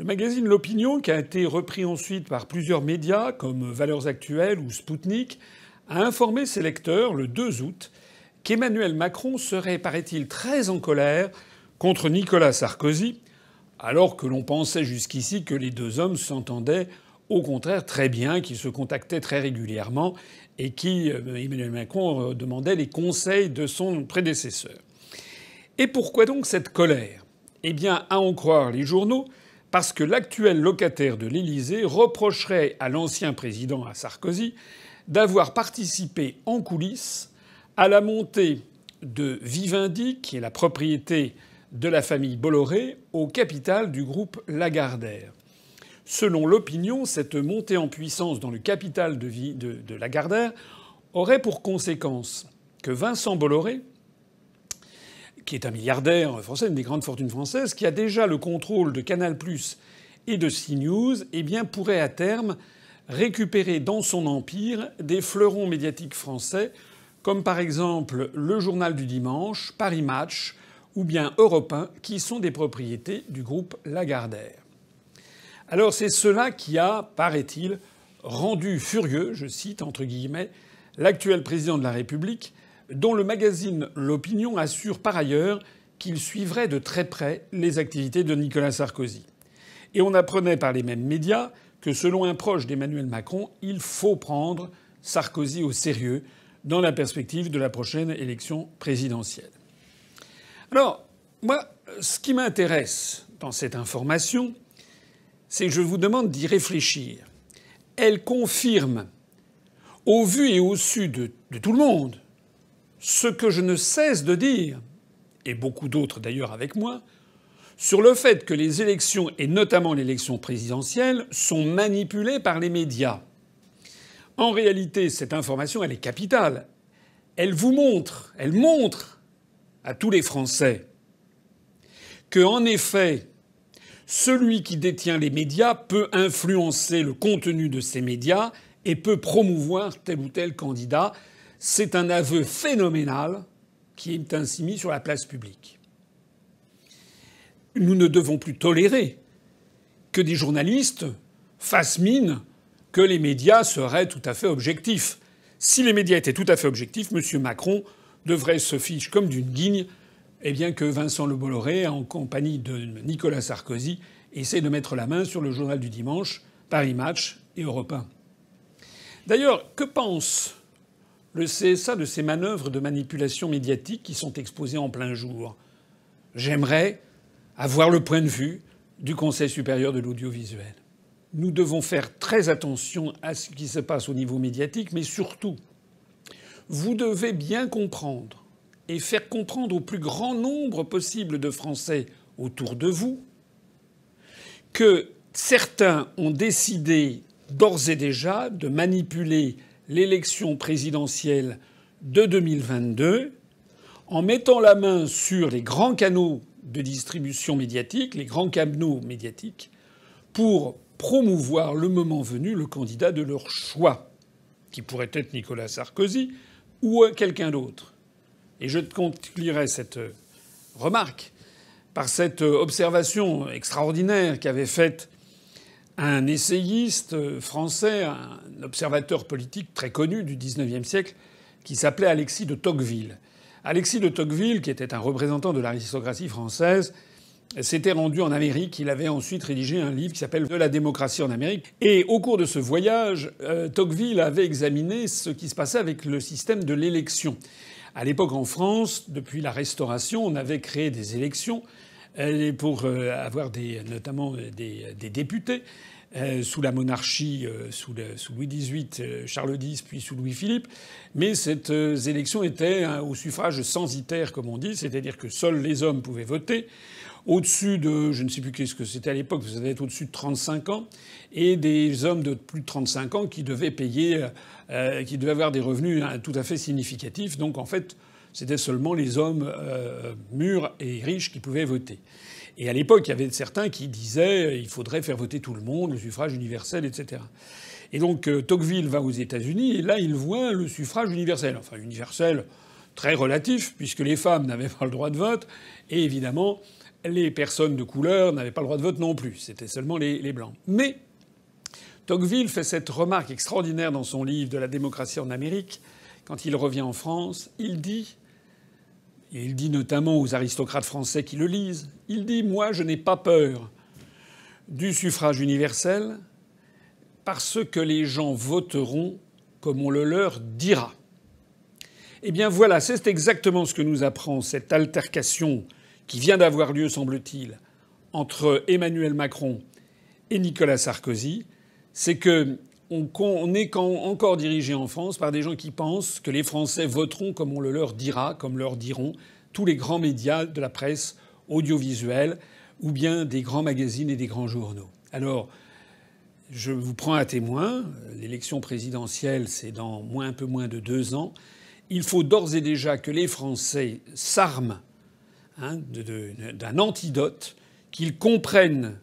Le magazine L'Opinion, qui a été repris ensuite par plusieurs médias comme Valeurs Actuelles ou Spoutnik, a informé ses lecteurs le 2 août qu'Emmanuel Macron serait, paraît-il, très en colère contre Nicolas Sarkozy, alors que l'on pensait jusqu'ici que les deux hommes s'entendaient au contraire très bien, qu'ils se contactaient très régulièrement et Emmanuel Macron demandait les conseils de son prédécesseur. Et pourquoi donc cette colère ? Eh bien, à en croire les journaux, parce que l'actuel locataire de l'Élysée reprocherait à l'ancien président, à Sarkozy, d'avoir participé en coulisses à la montée de Vivendi, qui est la propriété de la famille Bolloré, au capital du groupe Lagardère. Selon L'Opinion, cette montée en puissance dans le capital de Lagardère aurait pour conséquence que Vincent Bolloré, qui est un milliardaire français, une des grandes fortunes françaises, qui a déjà le contrôle de Canal+ et de CNews, eh bien, pourrait à terme récupérer dans son empire des fleurons médiatiques français, comme par exemple le Journal du Dimanche, Paris Match ou bien Europe 1, qui sont des propriétés du groupe Lagardère. Alors c'est cela qui a, paraît-il, rendu furieux, je cite entre guillemets, l'actuel président de la République, dont le magazine L'Opinion assure par ailleurs qu'il suivrait de très près les activités de Nicolas Sarkozy. Et on apprenait par les mêmes médias que selon un proche d'Emmanuel Macron, il faut prendre Sarkozy au sérieux dans la perspective de la prochaine élection présidentielle. Alors, moi, ce qui m'intéresse dans cette information, c'est que je vous demande d'y réfléchir. Elle confirme, au vu et au su de tout le monde, ce que je ne cesse de dire, et beaucoup d'autres d'ailleurs avec moi, sur le fait que les élections, et notamment l'élection présidentielle, sont manipulées par les médias. En réalité, cette information, elle est capitale. Elle montre à tous les Français que, en effet, celui qui détient les médias peut influencer le contenu de ces médias et peut promouvoir tel ou tel candidat. C'est un aveu phénoménal qui est ainsi mis sur la place publique. Nous ne devons plus tolérer que des journalistes fassent mine que les médias seraient tout à fait objectifs. Si les médias étaient tout à fait objectifs, M. Macron devrait se fiche comme d'une guigne, eh bien que Vincent Le Bolloré, en compagnie de Nicolas Sarkozy, essaie de mettre la main sur le Journal du Dimanche, Paris Match et Europe 1. D'ailleurs, que pense le CSA de ces manœuvres de manipulation médiatique qui sont exposées en plein jour? J'aimerais avoir le point de vue du Conseil supérieur de l'audiovisuel. Nous devons faire très attention à ce qui se passe au niveau médiatique, mais surtout, vous devez bien comprendre et faire comprendre au plus grand nombre possible de Français autour de vous que certains ont décidé d'ores et déjà de manipuler l'élection présidentielle de 2022 en mettant la main sur les grands canaux de distribution médiatique, les grands canaux médiatiques, pour promouvoir le moment venu le candidat de leur choix, qui pourrait être Nicolas Sarkozy ou quelqu'un d'autre. Et je conclurai cette remarque par cette observation extraordinaire qu'avait faite un essayiste français, un observateur politique très connu du XIXe siècle, qui s'appelait Alexis de Tocqueville. Alexis de Tocqueville, qui était un représentant de l'aristocratie française, s'était rendu en Amérique. Il avait ensuite rédigé un livre qui s'appelle « De la démocratie en Amérique ». Et au cours de ce voyage, Tocqueville avait examiné ce qui se passait avec le système de l'élection. À l'époque, en France, depuis la Restauration, on avait créé des élections pour avoir notamment des députés. Sous la monarchie, sous Louis XVIII, Charles X, puis sous Louis-Philippe. Mais ces élections étaient au suffrage censitaire, comme on dit, c'est-à-dire que seuls les hommes pouvaient voter. Au-dessus de, je ne sais plus qu'est-ce que c'était à l'époque, ça devait être au-dessus de 35 ans, et des hommes de plus de 35 ans qui devaient payer, qui devaient avoir des revenus tout à fait significatifs. Donc en fait, c'était seulement les hommes mûrs et riches qui pouvaient voter. Et à l'époque, il y avait certains qui disaient il faudrait faire voter tout le monde, le suffrage universel, etc. Et donc Tocqueville va aux États-Unis et là, il voit le suffrage universel. Enfin, universel très relatif, puisque les femmes n'avaient pas le droit de vote. Et évidemment, les personnes de couleur n'avaient pas le droit de vote non plus. C'était seulement les blancs. Mais Tocqueville fait cette remarque extraordinaire dans son livre de la démocratie en Amérique. Quand il revient en France, il dit notamment aux aristocrates français qui le lisent, il dit « Moi, je n'ai pas peur du suffrage universel parce que les gens voteront comme on le leur dira. » Eh bien voilà, c'est exactement ce que nous apprend cette altercation qui vient d'avoir lieu, semble-t-il, entre Emmanuel Macron et Nicolas Sarkozy. C'est qu'on est encore dirigé en France par des gens qui pensent que les Français voteront comme on le leur dira, comme leur diront tous les grands médias de la presse audiovisuelle ou bien des grands magazines et des grands journaux. Alors, je vous prends à témoin. L'élection présidentielle, c'est dans un peu moins de 2 ans. Il faut d'ores et déjà que les Français s'arment d'un antidote, qu'ils comprennent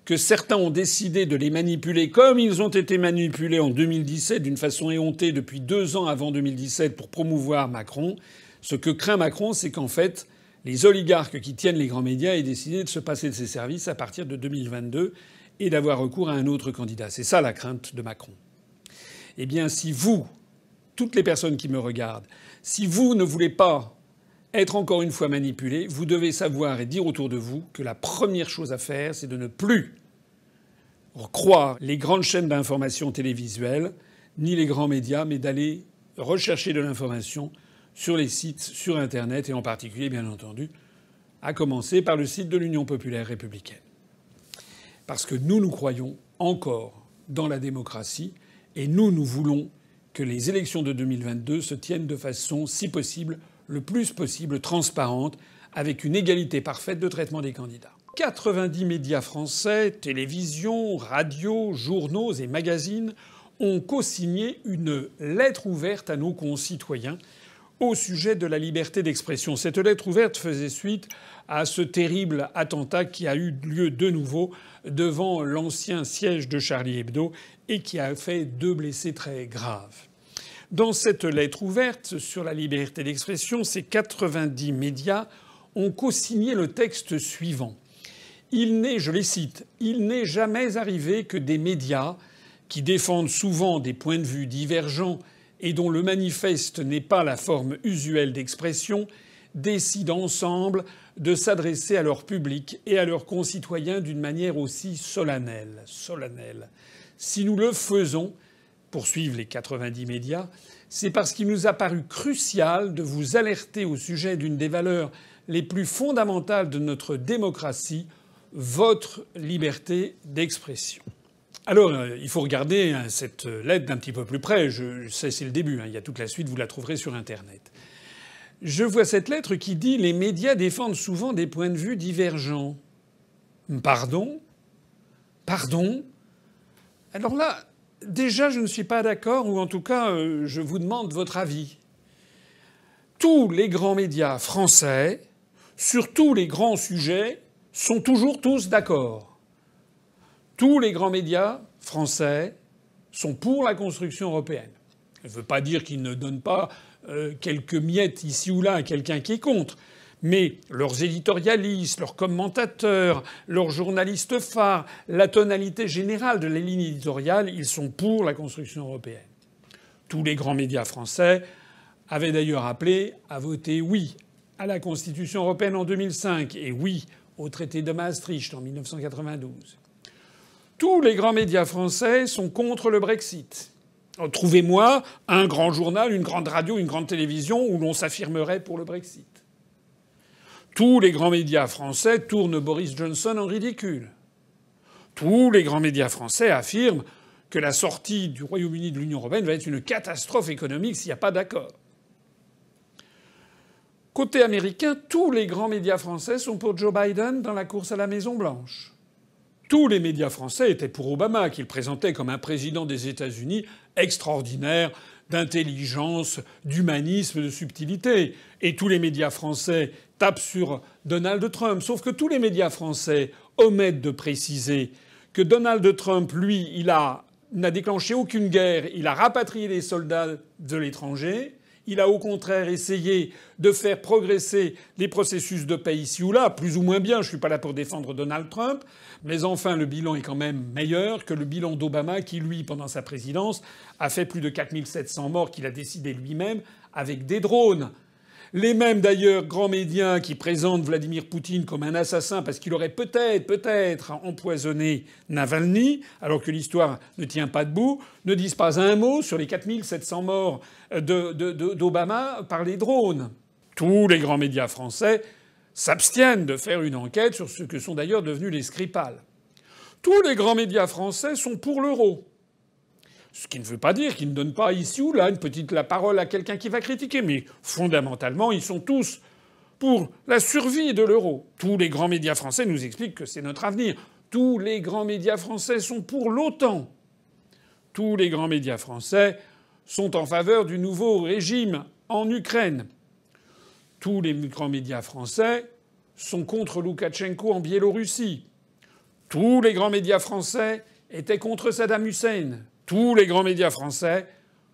que certains ont décidé de les manipuler comme ils ont été manipulés en 2017 d'une façon éhontée depuis 2 ans avant 2017 pour promouvoir Macron. Ce que craint Macron, c'est qu'en fait, les oligarques qui tiennent les grands médias aient décidé de se passer de ces services à partir de 2022 et d'avoir recours à un autre candidat. C'est ça la crainte de Macron. Eh bien, si vous, toutes les personnes qui me regardent, si vous ne voulez pas être encore une fois manipulés, vous devez savoir et dire autour de vous que la première chose à faire, c'est de ne plus croire les grandes chaînes d'information télévisuelles, ni les grands médias, mais d'aller rechercher de l'information sur les sites, sur Internet, et en particulier, bien entendu, à commencer par le site de l'Union populaire républicaine. Parce que nous croyons encore dans la démocratie, et nous voulons que les élections de 2022 se tiennent de façon, si possible, le plus possible transparente, avec une égalité parfaite de traitement des candidats. 90 médias français, télévision, radio, journaux et magazines ont co-signé une lettre ouverte à nos concitoyens au sujet de la liberté d'expression. Cette lettre ouverte faisait suite à ce terrible attentat qui a eu lieu de nouveau devant l'ancien siège de Charlie Hebdo et qui a fait 2 blessés très graves. Dans cette lettre ouverte sur la liberté d'expression, ces 90 médias ont co-signé le texte suivant. Je les cite, « Il n'est jamais arrivé que des médias qui défendent souvent des points de vue divergents et dont le manifeste n'est pas la forme usuelle d'expression, décident ensemble de s'adresser à leur public et à leurs concitoyens d'une manière aussi solennelle. Si nous le faisons, poursuivent les 90 médias, c'est parce qu'il nous a paru crucial de vous alerter au sujet d'une des valeurs les plus fondamentales de notre démocratie, votre liberté d'expression. » Alors, il faut regarder cette lettre d'un petit peu plus près. Je sais, c'est le début. Il y a toute la suite, vous la trouverez sur Internet. Je vois cette lettre qui dit « Les médias défendent souvent des points de vue divergents. » Pardon ? Alors là, déjà, je ne suis pas d'accord, ou en tout cas, je vous demande votre avis. Tous les grands médias français, sur tous les grands sujets, sont toujours tous d'accord. Tous les grands médias français sont pour la construction européenne. Ça ne veut pas dire qu'ils ne donnent pas quelques miettes ici ou là à quelqu'un qui est contre. Mais leurs éditorialistes, leurs commentateurs, leurs journalistes phares, la tonalité générale de la ligne éditoriale, ils sont pour la construction européenne. Tous les grands médias français avaient d'ailleurs appelé à voter oui à la Constitution européenne en 2005 et oui au traité de Maastricht en 1992. Tous les grands médias français sont contre le Brexit. Trouvez-moi un grand journal, une grande radio, une grande télévision où l'on s'affirmerait pour le Brexit. Tous les grands médias français tournent Boris Johnson en ridicule. Tous les grands médias français affirment que la sortie du Royaume-Uni de l'Union européenne va être une catastrophe économique s'il n'y a pas d'accord. Côté américain, tous les grands médias français sont pour Joe Biden dans la course à la Maison-Blanche. Tous les médias français étaient pour Obama, qu'il présentait comme un président des États-Unis extraordinaire, d'intelligence, d'humanisme, de subtilité. Et tous les médias français tapent sur Donald Trump. Sauf que tous les médias français omettent de préciser que Donald Trump, lui, n'a déclenché aucune guerre, il a rapatrié les soldats de l'étranger, Il a au contraire essayé de faire progresser les processus de paix ici ou là, plus ou moins bien. Je suis pas là pour défendre Donald Trump, mais enfin le bilan est quand même meilleur que le bilan d'Obama qui, lui, pendant sa présidence, a fait plus de 4700 morts qu'il a décidé lui-même avec des drones. Les mêmes d'ailleurs grands médias qui présentent Vladimir Poutine comme un assassin parce qu'il aurait peut-être empoisonné Navalny, alors que l'histoire ne tient pas debout, ne disent pas un mot sur les 4700 morts d'Obama par les drones. Tous les grands médias français s'abstiennent de faire une enquête sur ce que sont d'ailleurs devenus les Skripal. Tous les grands médias français sont pour l'euro. Ce qui ne veut pas dire qu'ils ne donnent pas ici ou là la parole à quelqu'un qui va critiquer. Mais fondamentalement, ils sont tous pour la survie de l'euro. Tous les grands médias français nous expliquent que c'est notre avenir. Tous les grands médias français sont pour l'OTAN. Tous les grands médias français sont en faveur du nouveau régime en Ukraine. Tous les grands médias français sont contre Loukachenko en Biélorussie. Tous les grands médias français étaient contre Saddam Hussein. Tous les grands médias français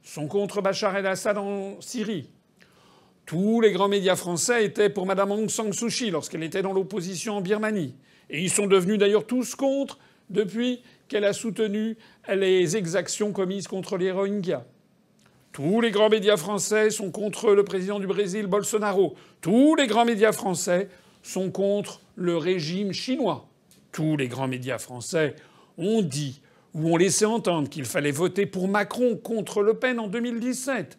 sont contre Bachar el-Assad en Syrie. Tous les grands médias français étaient pour Madame Aung San Suu Kyi lorsqu'elle était dans l'opposition en Birmanie. Et ils sont devenus d'ailleurs tous contre depuis qu'elle a soutenu les exactions commises contre les Rohingyas. Tous les grands médias français sont contre le président du Brésil, Bolsonaro. Tous les grands médias français sont contre le régime chinois. Tous les grands médias français ont dit ou ont laissé entendre qu'il fallait voter pour Macron contre Le Pen en 2017.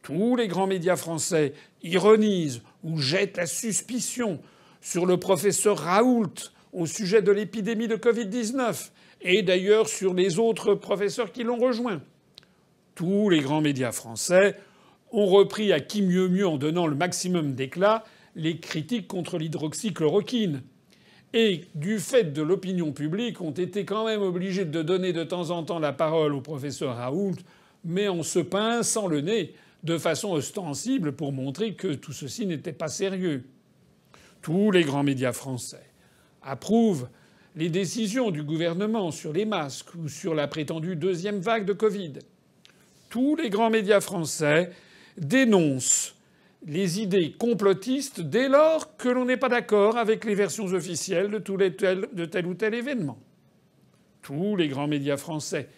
Tous les grands médias français ironisent ou jettent la suspicion sur le professeur Raoult au sujet de l'épidémie de Covid-19 et d'ailleurs sur les autres professeurs qui l'ont rejoint. Tous les grands médias français ont repris à qui mieux mieux en donnant le maximum d'éclat les critiques contre l'hydroxychloroquine. Et du fait de l'opinion publique, ont été quand même obligés de donner de temps en temps la parole au professeur Raoult, mais en se pinçant le nez de façon ostensible pour montrer que tout ceci n'était pas sérieux. Tous les grands médias français approuvent les décisions du gouvernement sur les masques ou sur la prétendue deuxième vague de Covid. Tous les grands médias français dénoncent les idées complotistes dès lors que l'on n'est pas d'accord avec les versions officielles de tel ou tel événement. Tous les grands médias français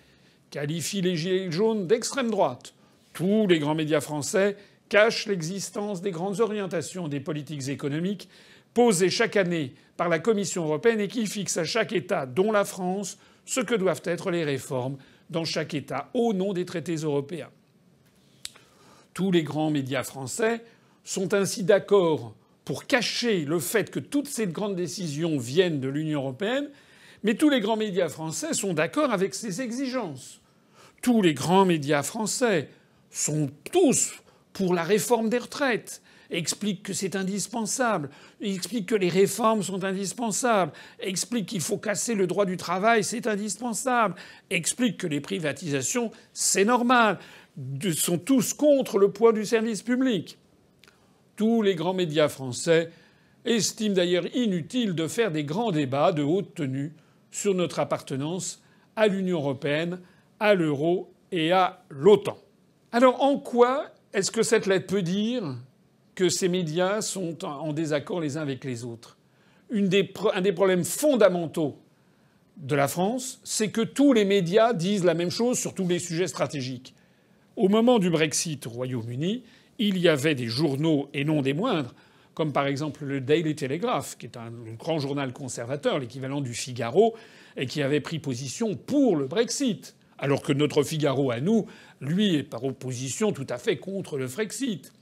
qualifient les gilets jaunes d'extrême droite. Tous les grands médias français cachent l'existence des grandes orientations des politiques économiques posées chaque année par la Commission européenne et qui fixent à chaque État, dont la France, ce que doivent être les réformes dans chaque État au nom des traités européens. Tous les grands médias français sont ainsi d'accord pour cacher le fait que toutes ces grandes décisions viennent de l'Union européenne, mais tous les grands médias français sont d'accord avec ces exigences. Tous les grands médias français sont tous pour la réforme des retraites, expliquent que c'est indispensable, expliquent que les réformes sont indispensables, expliquent qu'il faut casser le droit du travail, c'est indispensable, expliquent que les privatisations, c'est normal, sont tous contre le poids du service public. Tous les grands médias français estiment d'ailleurs inutile de faire des grands débats de haute tenue sur notre appartenance à l'Union européenne, à l'euro et à l'OTAN. Alors en quoi est-ce que cette lettre peut dire que ces médias sont en désaccord les uns avec les autres? Un des problèmes fondamentaux de la France, c'est que tous les médias disent la même chose sur tous les sujets stratégiques. Au moment du Brexit au Royaume-Uni, il y avait des journaux, et non des moindres, comme par exemple le Daily Telegraph, qui est un grand journal conservateur, l'équivalent du Figaro, et qui avait pris position pour le Brexit. Alors que notre Figaro à nous, lui, est par opposition tout à fait contre le Frexit.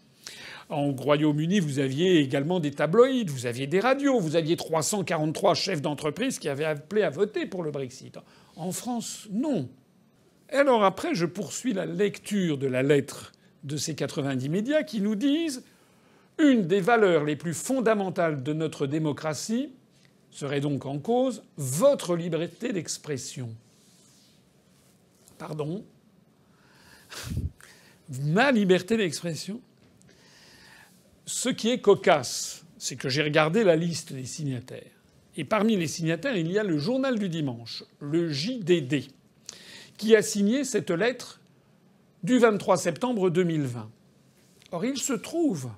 En Royaume-Uni, vous aviez également des tabloïds, vous aviez des radios, vous aviez 343 chefs d'entreprise qui avaient appelé à voter pour le Brexit. En France, non. Et alors après, je poursuis la lecture de la lettre de ces 90 médias qui nous disent « Une des valeurs les plus fondamentales de notre démocratie serait donc en cause votre liberté d'expression. » Pardon ? Ma liberté d'expression ? Ce qui est cocasse, c'est que j'ai regardé la liste des signataires. Et parmi les signataires, il y a le Journal du Dimanche, le JDD, qui a signé cette lettre du 23 septembre 2020. Or, il se trouve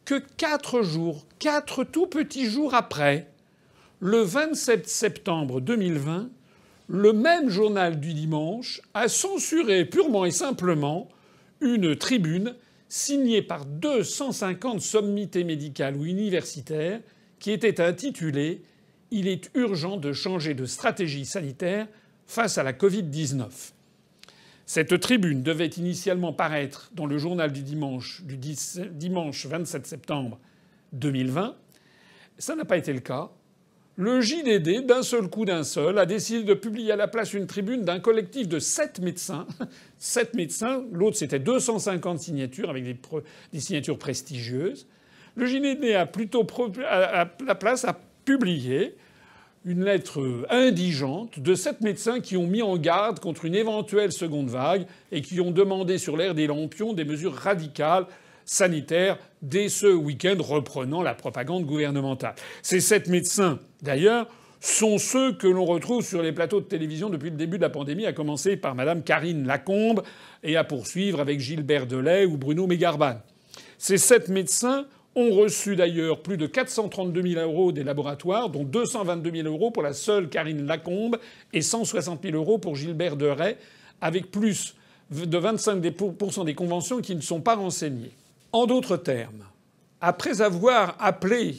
que 4 tout petits jours après, le 27 septembre 2020, le même journal du dimanche a censuré purement et simplement une tribune signée par 250 sommités médicales ou universitaires qui était intitulée « Il est urgent de changer de stratégie sanitaire face à la Covid-19 ». Cette tribune devait initialement paraître dans le journal du dimanche 27 septembre 2020. Ça n'a pas été le cas. Le JDD, d'un seul coup a décidé de publier à la place une tribune d'un collectif de 7 médecins. 7 médecins. L'autre, c'était 250 signatures avec des signatures prestigieuses. Le JDD a plutôt, à la place, a publié une lettre indigente de 7 médecins qui ont mis en garde contre une éventuelle seconde vague et qui ont demandé sur l'air des lampions des mesures radicales sanitaires dès ce week-end, reprenant la propagande gouvernementale. Ces 7 médecins, d'ailleurs, sont ceux que l'on retrouve sur les plateaux de télévision depuis le début de la pandémie, à commencer par Madame Karine Lacombe et à poursuivre avec Gilbert Delay ou Bruno Mégarban. Ces 7 médecins ont reçu d'ailleurs plus de 432 000 € des laboratoires, dont 222 000 € pour la seule Karine Lacombe et 160 000 € pour Gilbert Delay, avec plus de 25% des conventions qui ne sont pas renseignées. En d'autres termes, après avoir appelé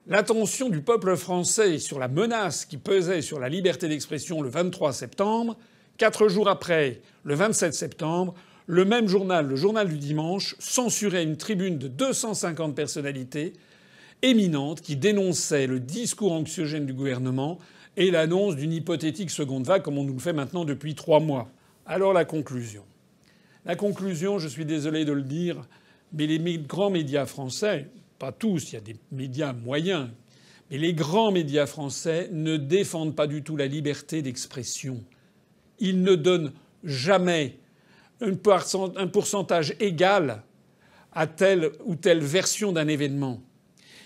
l'attention du peuple français sur la menace qui pesait sur la liberté d'expression le 23 septembre, 4 jours après, le 27 septembre, le même journal, le journal du dimanche, censurait une tribune de 250 personnalités éminentes qui dénonçaient le discours anxiogène du gouvernement et l'annonce d'une hypothétique seconde vague, comme on nous le fait maintenant depuis 3 mois. Alors la conclusion. La conclusion, je suis désolé de le dire, mais les grands médias français, pas tous, il y a des médias moyens, mais les grands médias français ne défendent pas du tout la liberté d'expression. Ils ne donnent jamais un pourcentage égal à telle ou telle version d'un événement.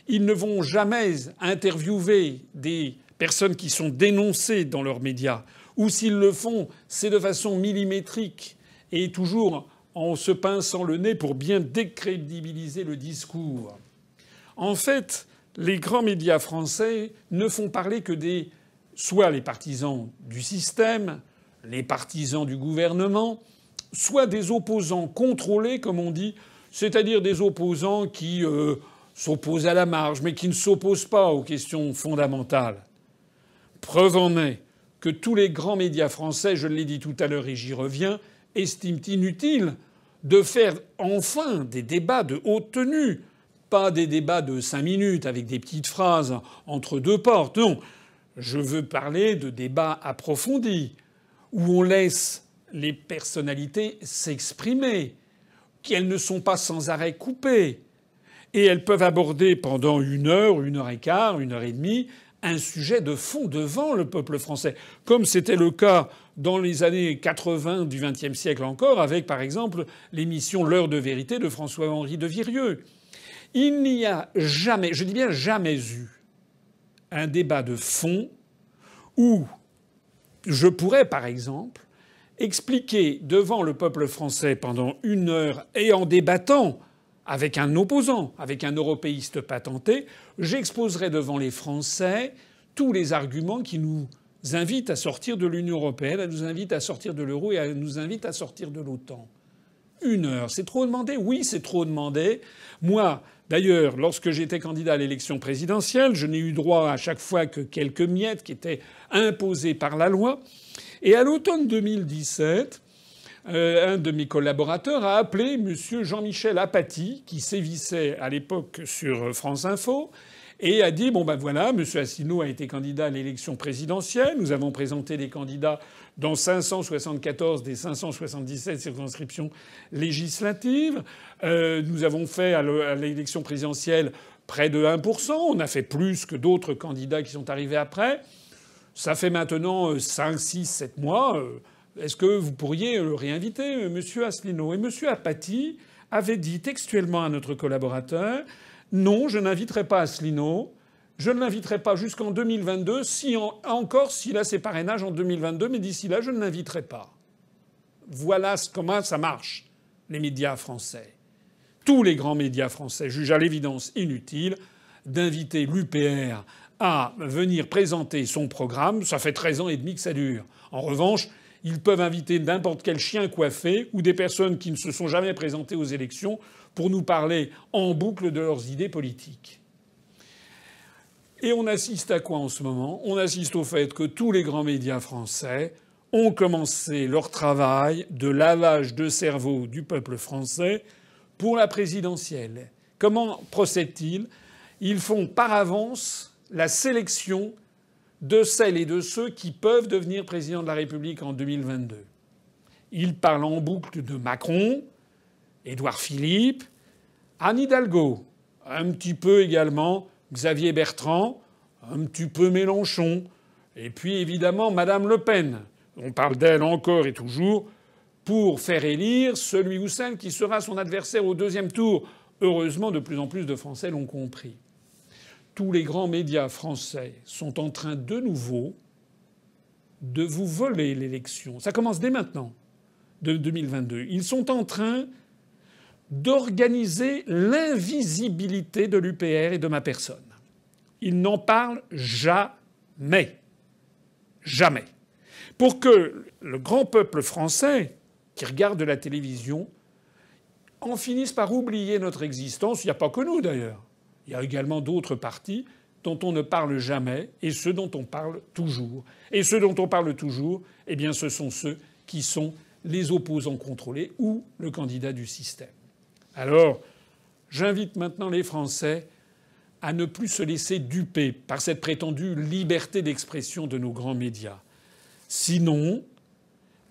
Ils ne vont jamais interviewer des personnes qui sont dénoncées dans leurs médias. Ou s'ils le font, c'est de façon millimétrique et toujours en se pinçant le nez pour bien décrédibiliser le discours. En fait, les grands médias français ne font parler que soit les partisans du système, les partisans du gouvernement, soit des opposants contrôlés, comme on dit, c'est-à-dire des opposants qui s'opposent à la marge, mais qui ne s'opposent pas aux questions fondamentales. Preuve en est que tous les grands médias français, je l'ai dit tout à l'heure et j'y reviens, estiment inutile de faire enfin des débats de haute tenue, pas des débats de 5 minutes avec des petites phrases entre deux portes. Non, je veux parler de débats approfondis où on laisse les personnalités s'exprimer, qu'elles ne sont pas sans arrêt coupées, et elles peuvent aborder pendant 1 heure, 1 heure et quart, 1 heure et demie un sujet de fond devant le peuple français, comme c'était le cas dans les années 80 du XXe siècle encore, avec par exemple l'émission L'heure de vérité de François-Henri de Virieu. Il n'y a jamais, je dis bien jamais eu, un débat de fond où je pourrais par exemple expliquer devant le peuple français pendant 1 heure et en débattant avec un opposant, avec un européiste patenté, j'exposerai devant les Français tous les arguments qui nous invitent à sortir de l'Union européenne, à nous invitent à sortir de l'euro et à nous invitent à sortir de l'OTAN. 1 heure, c'est trop demandé ? Oui, c'est trop demandé. Moi, d'ailleurs, lorsque j'étais candidat à l'élection présidentielle, je n'ai eu droit à chaque fois que quelques miettes qui étaient imposées par la loi. Et à l'automne 2017, un de mes collaborateurs a appelé M. Jean-Michel Apathy, qui sévissait à l'époque sur France Info, et a dit « Bon ben voilà, M. Asselineau a été candidat à l'élection présidentielle. Nous avons présenté des candidats dans 574 des 577 circonscriptions législatives. Nous avons fait à l'élection présidentielle près de 1%. On a fait plus que d'autres candidats qui sont arrivés après. Ça fait maintenant 5, 6, 7 mois. Est-ce que vous pourriez le réinviter, M. Asselineau ?» Et M. Apathy avait dit textuellement à notre collaborateur « Non, je n'inviterai pas Asselineau. Je ne l'inviterai pas jusqu'en 2022, encore s'il a ses parrainages en 2022, mais d'ici là, je ne l'inviterai pas. » Voilà comment ça marche. les médias français, tous les grands médias français jugent à l'évidence inutile d'inviter l'UPR à venir présenter son programme. Ça fait 13 ans et demi que ça dure. En revanche, ils peuvent inviter n'importe quel chien coiffé ou des personnes qui ne se sont jamais présentées aux élections pour nous parler en boucle de leurs idées politiques. Et on assiste à quoi en ce moment? On assiste au fait que tous les grands médias français ont commencé leur travail de lavage de cerveau du peuple français pour la présidentielle. Comment procèdent-ils? Ils font par avance la sélection de celles et de ceux qui peuvent devenir président de la République en 2022. Ils parlent en boucle de Macron, Édouard Philippe, Anne Hidalgo, un petit peu également Xavier Bertrand, un petit peu Mélenchon, et puis évidemment Madame Le Pen. On parle d'elle encore et toujours pour faire élire celui ou celle qui sera son adversaire au deuxième tour. Heureusement, de plus en plus de Français l'ont compris. Tous les grands médias français sont en train de nouveau de vous voler l'élection. Ça commence dès maintenant, de 2022. Ils sont en train d'organiser l'invisibilité de l'UPR et de ma personne. Ils n'en parlent jamais. Jamais. Pour que le grand peuple français qui regarde la télévision en finisse par oublier notre existence. Il n'y a pas que nous d'ailleurs. Il y a également d'autres partis dont on ne parle jamais et ceux dont on parle toujours. Et ceux dont on parle toujours, eh bien ce sont ceux qui sont les opposants contrôlés ou le candidat du système. Alors, j'invite maintenant les Français à ne plus se laisser duper par cette prétendue liberté d'expression de nos grands médias. Sinon,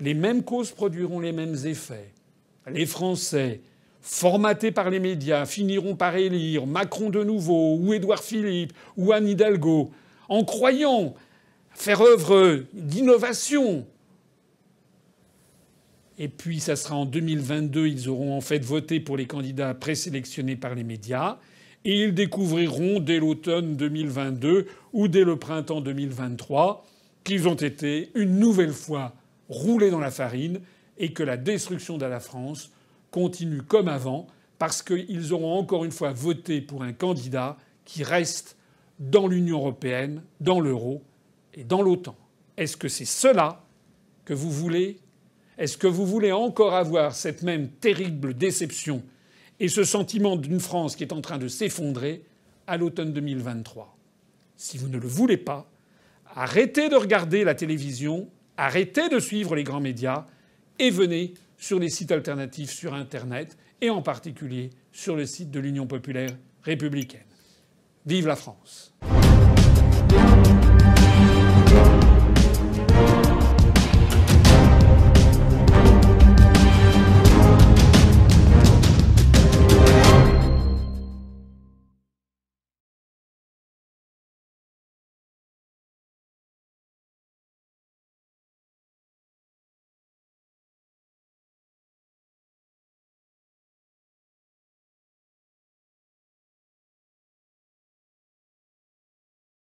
les mêmes causes produiront les mêmes effets. Les Français, formatés par les médias, finiront par élire Macron de nouveau, ou Édouard Philippe, ou Anne Hidalgo, en croyant faire œuvre d'innovation. Et puis, ça sera en 2022, ils auront en fait voté pour les candidats présélectionnés par les médias, et ils découvriront dès l'automne 2022 ou dès le printemps 2023 qu'ils ont été une nouvelle fois roulés dans la farine et que la destruction de la France continue comme avant parce qu'ils auront encore une fois voté pour un candidat qui reste dans l'Union européenne, dans l'euro et dans l'OTAN. Est-ce que c'est cela que vous voulez? Est-ce que vous voulez encore avoir cette même terrible déception et ce sentiment d'une France qui est en train de s'effondrer à l'automne 2023? Si vous ne le voulez pas, arrêtez de regarder la télévision, arrêtez de suivre les grands médias et venez sur les sites alternatifs sur Internet et en particulier sur le site de l'Union populaire républicaine. Vive la France!